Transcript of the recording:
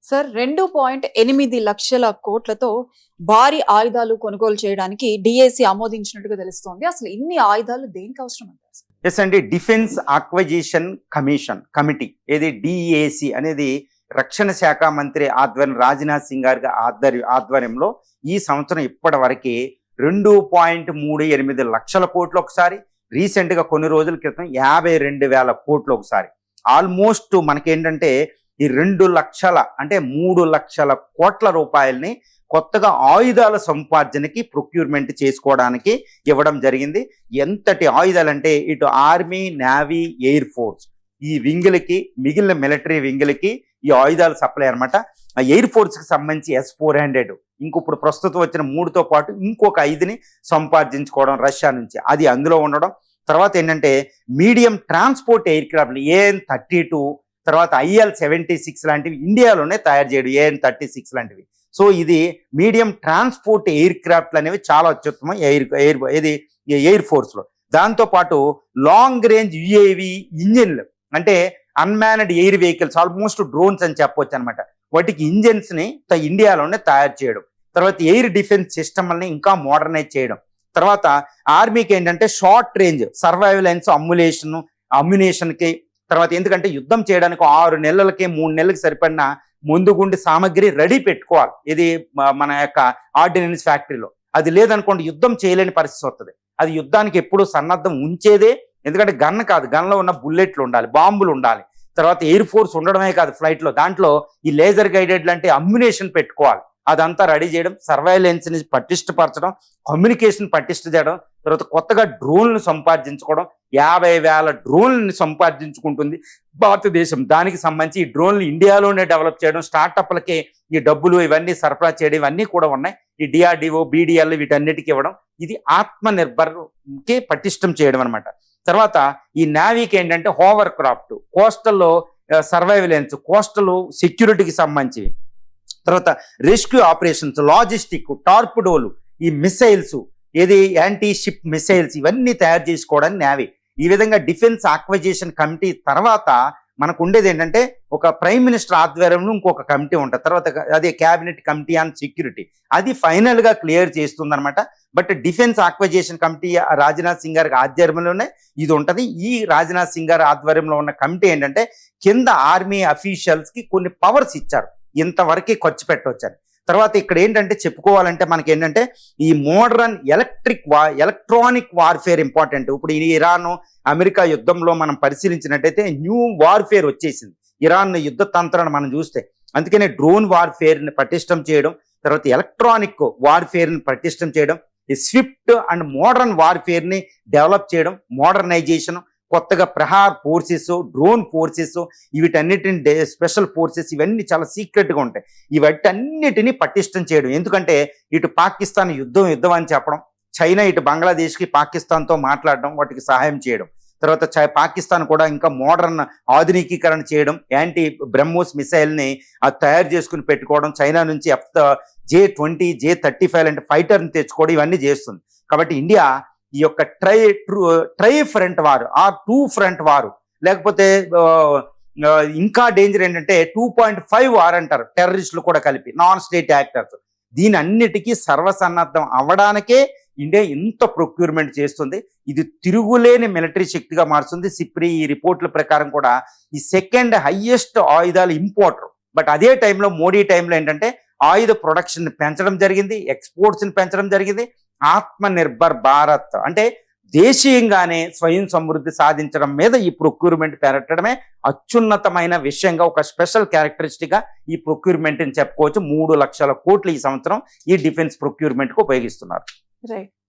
Sir 2.8 లక్షల కోట్లతో భారీ ఆయుధాలు కొనుగోలు చేయడానికి డిఏసీ ఆమోదించినట్టుగా తెలుస్తోంది. అసలు ఇన్ని ఆయుధాలు దేనికి అవసరం అంటారు సార్? ఎస్ అండి. డిఫెన్స్ అక్విజిషన్ కమిటీ ఏది డిఏసి అనేది రక్షణ శాఖ మంత్రి రాజ్నాథ్ సింగ్ గారి ఆధ్వర్యంలో ఈ సంవత్సరం ఇప్పటి వరకు 2.38 లక్షల కోట్లు ఒకసారి, రీసెంట్ గా కొన్ని రోజుల క్రితం 52,000 కోట్లు ఒకసారి. ఆల్మోస్ట్ మనకేంటంటే ఈ 2 లక్షల అంటే 3 లక్షల కోట్ల రూపాయలని కొత్తగా ఆయుధాల సంపార్జనకి ప్రొక్యూర్మెంట్ చేసుకోవడానికి ఇవ్వడం జరిగింది. ఎంతటి ఆయుధాలంటే ఇటు ఆర్మీ, నేవీ, ఎయిర్ ఫోర్స్ ఈ వింగులకి, మిగిలిన మిలిటరీ వింగులకి ఈ ఆయుధాలు సప్లై అనమాట. ఆ ఎయిర్ ఫోర్స్ కి సంబంధించి S-400 ఇప్పుడు ప్రస్తుతం వచ్చిన 3తో పాటు ఇంకొక 5ని సంపార్జించుకోవడం రష్యా నుంచి, అది అందులో ఉండడం. తర్వాత ఏంటంటే medium transport air craft AN-32, తర్వాత IL-76 లాంటివి ఇండియాలోనే తయారు చేయడం, AN-36 లాంటివి. సో ఇది మీడియం ట్రాన్స్పోర్ట్ ఎయిర్ క్రాఫ్ట్లు అనేవి చాలా అత్యుత్తమం ఎయిర్ ఫోర్స్ లో. దాంతో పాటు లాంగ్ రేంజ్ UAV ఇంజిన్లు అంటే unmanned air vehicles, almost drones అని చెప్పొచ్చు అనమాట. వాటికి ఇంజిన్స్ ని ఇండియాలోనే తయారు చేయడం. తర్వాత ఎయిర్ డిఫెన్స్ సిస్టమ్ని ఇంకా మోడర్నైజ్ చేయడం. తర్వాత ఆర్మీకి ఏంటంటే షార్ట్ రేంజ్ సర్వైవలెన్స్ అమ్యునేషన్ కి, తర్వాత ఎందుకంటే యుద్ధం చేయడానికి 6 నెలలకి 3 నెలలకి సరిపడిన ముందుగుండి సామాగ్రి రెడీ పెట్టుకోవాలి. ఇది మన యొక్క ఆర్డినెన్స్ ఫ్యాక్టరీలో. అది లేదనుకోండి యుద్ధం చేయలేని పరిస్థితి వస్తుంది. అది యుద్ధానికి ఎప్పుడు సన్నద్ధం ఉంచేదే. ఎందుకంటే గన్ కాదు, గన్లో ఉన్న బుల్లెట్లు ఉండాలి, బాంబులు ఉండాలి. తర్వాత ఎయిర్ ఫోర్స్ ఉండడమే కాదు ఫ్లైట్లో, దాంట్లో ఈ లేజర్ గైడెడ్ లాంటి అమ్యునేషన్ పెట్టుకోవాలి. అదంతా రెడీ చేయడం, సర్వైలెన్స్ని పటిష్టపరచడం, కమ్యూనికేషన్ పటిష్ట చేయడం. తర్వాత కొత్తగా డ్రోన్లు సంపాదించుకోవడం, 50,000 డ్రోన్లని సంపాదించుకుంటుంది భారతదేశం. దానికి సంబంధించి ఈ డ్రోన్లు ఇండియాలోనే డెవలప్ చేయడం, స్టార్టప్లకి ఈ డబ్బులు ఇవన్నీ సరఫరా చేయడం, ఇవన్నీ కూడా ఉన్నాయి. ఈ DRDO, BDL వీటన్నిటికీ ఇవ్వడం, ఇది ఆత్మనిర్భర్కి పటిష్టం చేయడం అనమాట. తర్వాత ఈ నేవీకి ఏంటంటే హోవర్ క్రాఫ్ట్, కోస్టల్లో సర్వైవలెన్స్, కోస్టల్ సెక్యూరిటీకి సంబంధించి, తర్వాత రెస్క్యూ ఆపరేషన్స్, లాజిస్టిక్, టార్పిడోలు, ఈ మిసైల్స్, యాంటీ షిప్ మిసైల్స్ ఇవన్నీ తయారు చేసుకోవడానికి నేవీ. ఈ విధంగా డిఫెన్స్ అక్విజిషన్ కమిటీ తర్వాత మనకు ఉండేది ఏంటంటే ఒక ప్రైమ్ మినిస్టర్ ఆధ్వర్యంలో ఇంకొక కమిటీ ఉంటుంది. తర్వాత అదే క్యాబినెట్ కమిటీ ఆన్ సెక్యూరిటీ, అది ఫైనల్ గా క్లియర్ చేస్తుంది అనమాట. But defence acquisition committee Rajnath Singh గారి ఆధ్వర్యంలోనే ఇది ఉంటది. ఈ రాజ్నాథ్ సింగ్ గారి ఆధ్వర్యంలో ఉన్న కమిటీ ఏంటంటే కింద ఆర్మీ అఫీషియల్స్ కి కొన్ని పవర్స్ ఇచ్చారు, ఇంతవరకు ఖర్చు పెట్టవచ్చని. తర్వాత ఇక్కడ ఏంటంటే చెప్పుకోవాలంటే మనకి ఏంటంటే ఈ మోడర్న్ ఎలక్ట్రానిక్ వార్ఫేర్ ఇంపార్టెంట్. ఇప్పుడు ఈ ఇరాన్ అమెరికా యుద్ధంలో మనం పరిశీలించినట్టయితే న్యూ వార్ఫేర్ వచ్చేసింది ఇరాన్ యుద్ధ తంత్రాన్ని మనం చూస్తే. అందుకనే డ్రోన్ వార్ఫేర్ని పటిష్టం చేయడం, తర్వాత ఎలక్ట్రానిక్ వార్ఫేర్ని పటిష్టం చేయడం, ఈ స్విఫ్ట్ అండ్ మోడర్న్ వార్ఫేర్ని డెవలప్ చేయడం, మోడర్నైజేషన్, కొత్తగా ప్రహార్ ఫోర్సెస్, డ్రోన్ ఫోర్సెస్, వీటన్నిటిని స్పెషల్ ఫోర్సెస్, ఇవన్నీ చాలా సీక్రెట్గా ఉంటాయి. వీటన్నిటిని పటిష్టం చేయడం. ఎందుకంటే ఇటు పాకిస్తాన్ యుద్ధం అని చెప్పడం, చైనా ఇటు బంగ్లాదేశ్కి పాకిస్తాన్తో మాట్లాడడం, వాటికి సహాయం చేయడం. తర్వాత పాకిస్తాన్ కూడా ఇంకా మోడర్న్ ఆధునికీకరణ చేయడం, యాంటీ బ్రహ్మోస్ మిసైల్ని తయారు చేసుకుని పెట్టుకోవడం, చైనా నుంచి J-20, J-35 లాంటి ఫైటర్ని తెచ్చుకోవడం, ఇవన్నీ చేస్తుంది. కాబట్టి ఇండియా ఈ యొక్క ట్రై ఫ్రంట్ వారు, 2 ఫ్రంట్ వారు, లేకపోతే ఇంకా డేంజర్ ఏంటంటే 2.5 వార్ అంటారు, టెర్రరిస్టులు కూడా కలిపి, నాన్ స్టేట్ యాక్టర్స్. దీని అన్నిటికీ సర్వసన్నద్ధం అవ్వడానికే ఇండియా ఇంత ప్రొక్యూర్మెంట్ చేస్తుంది. ఇది తిరుగులేని మిలిటరీ శక్తిగా మారుస్తుంది. సిప్రి ఈ రిపోర్ట్ల ప్రకారం కూడా ఈ 2nd హైయెస్ట్ ఆయుధాల ఇంపోర్టర్. బట్ అదే టైంలో మోడీ టైంలో ఏంటంటే ఆయుధ ప్రొడక్షన్ పెంచడం జరిగింది, ఎక్స్పోర్ట్స్ని పెంచడం జరిగింది. ఆత్మనిర్భర్ భారత్ అంటే దేశీయంగానే స్వయం సమృద్ధి సాధించడం మీద ఈ ప్రొక్యూర్మెంట్ పెరగడమే అత్యున్నతమైన విషయంగా, ఒక స్పెషల్ క్యారెక్టరిస్టిక్ గా ఈ ప్రొక్యూర్మెంట్ అని చెప్పుకోవచ్చు. 3 లక్షల కోట్లు ఈ సంవత్సరం ఈ డిఫెన్స్ ప్రొక్యూర్మెంట్ కు ఉపయోగిస్తున్నారు. రైట్.